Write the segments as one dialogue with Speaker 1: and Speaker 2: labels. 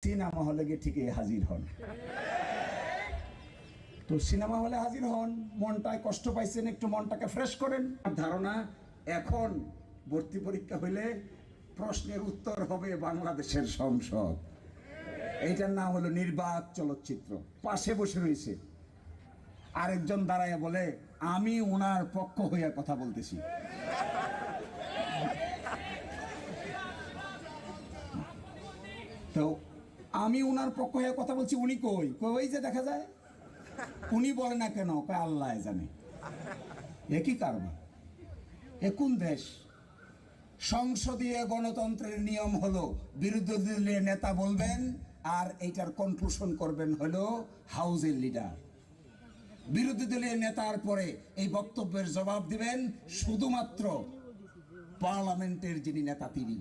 Speaker 1: Cinema হলে গিয়ে ঠিকই হাজির হন। তো সিনেমা হলে হাজির হন, মনটায় কষ্ট পাইছেন, একটু মনটাকে ফ্রেশ করেন। ধারণা এখন ভর্তি পরীক্ষা হইলে প্রশ্নের উত্তর হবে বাংলাদেশের সংসদ। এইটার নাম হলো নির্বাক চলচ্চিত্র। পাশে বসে রয়েছে আরেকজন দাঁড়ায় বলে, আমি ওনার পক্ষ হইয়া কথা বলতেছি। তো আমি ওনার পক্ষ হয়ে কথা বলছি, উনি কই কই যে দেখা যায়, উনি বলে না কেন, কয় আল্লাহ জানে। একই কারবার, এ কোন দেশ? সংসদীয় গণতন্ত্রের নিয়ম হলো বিরোধী দলীয় নেতা বলবেন আর এইটার কনক্লুশন করবেন হলো হাউজের লিডার। বিরোধী দলীয় নেতার পরে এই বক্তব্যের জবাব দিবেন শুধুমাত্র পার্লামেন্টের যিনি নেতা তিনি।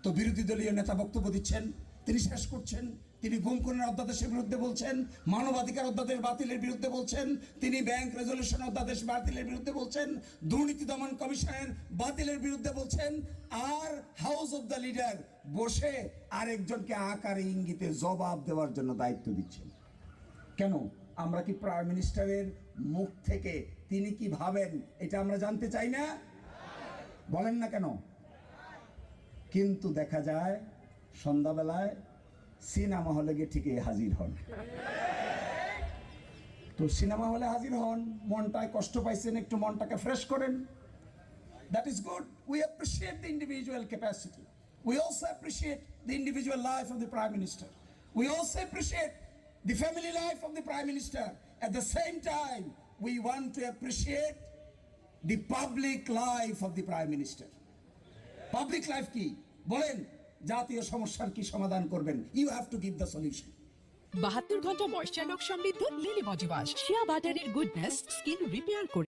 Speaker 1: তো বিরোধী দলীয় নেতা বক্তব্য দিচ্ছেন, তিনি শেষ করছেন, তিনি গুম খুনের অধ্যাদেশের বিরুদ্ধে বলছেন, মানবাধিকার অধ্যাদেশ বাতিলের বিরুদ্ধে বলছেন, তিনি ব্যাংক রেজলিউশন অধ্যাদেশ বাতিলের বিরুদ্ধে বলছেন, দুর্নীতি দমন কমিশনের বাতিলের বিরুদ্ধে বলছেন, আর হাউস অব দ্য লিডার বসে আরেকজনকে আকারে ইঙ্গিতে জবাব দেওয়ার জন্য দায়িত্ব দিচ্ছেন। কেন? আমরা কি প্রাইম মিনিস্টারের মুখ থেকে তিনি কি ভাবেন এটা আমরা জানতে চাই না? বলেন না কেন? কিন্তু দেখা যায় সন্ধ্যাবেলায় সিনেমা হলে গিয়ে ঠিকই হাজির হন। তো সিনেমা হলে হাজির হন, মনটায় কষ্ট পাইছেন, একটু মনটাকে ফ্রেশ করেন। That is good. We appreciate the individual capacity. We also appreciate the individual life of the Prime Minister. We also appreciate the family life of the Prime Minister. At the same time, we want to appreciate the public life of the Prime Minister. Public life কি বলেন? জাতীয় সমস্যার কি সমাধান করবেন? You have to give the solution.
Speaker 2: 72 ঘন্টা moisture lock সমৃদ্ধ lily body wash, শিয়া বাটারের goodness skin repair করে।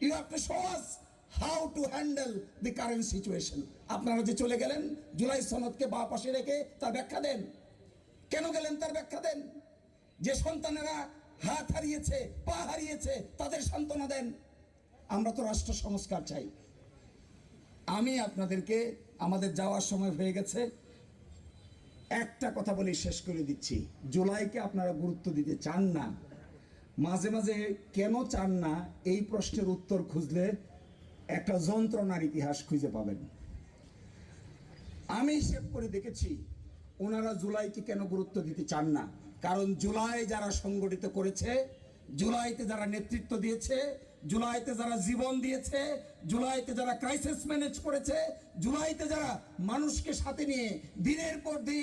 Speaker 1: You have to show us how to handle the current situation. আপনারা যে চলে গেলেন জুলাই সনদকে বা পাশে রেখে তার ব্যাখ্যা দেন। কেন গেলেন তার ব্যাখ্যা দেন। যে সন্তানেরা হাত হারিয়েছে, পা হারিয়েছে, তাদের সান্ত্বনা দেন। আমরা তো রাষ্ট্র সংস্কার চাই। আমি আপনাদেরকে, আমাদের যাওয়ার সময় হয়ে গেছে, একটা কথা বলে শেষ করে দিচ্ছি। জুলাইকে আপনারা গুরুত্ব দিতে চান না, মাঝে মাঝে কেন চান না এই প্রশ্নের উত্তর খুঁজলে একটা যন্ত্রণার ইতিহাস খুঁজে পাবেন। আমি হিসেব করে দেখেছি ওনারা জুলাইকে কেন গুরুত্ব দিতে চান না। কারণ জুলাই যারা সংগঠিত করেছে, জুলাইতে যারা নেতৃত্ব দিয়েছে, জুলাইতে যারা জীবন দিয়েছে, জুলাইতে যারা ক্রাইসিস ম্যানেজ করেছে, জুলাইতে যারা মানুষকে সাথে নিয়ে দিনের পর দিন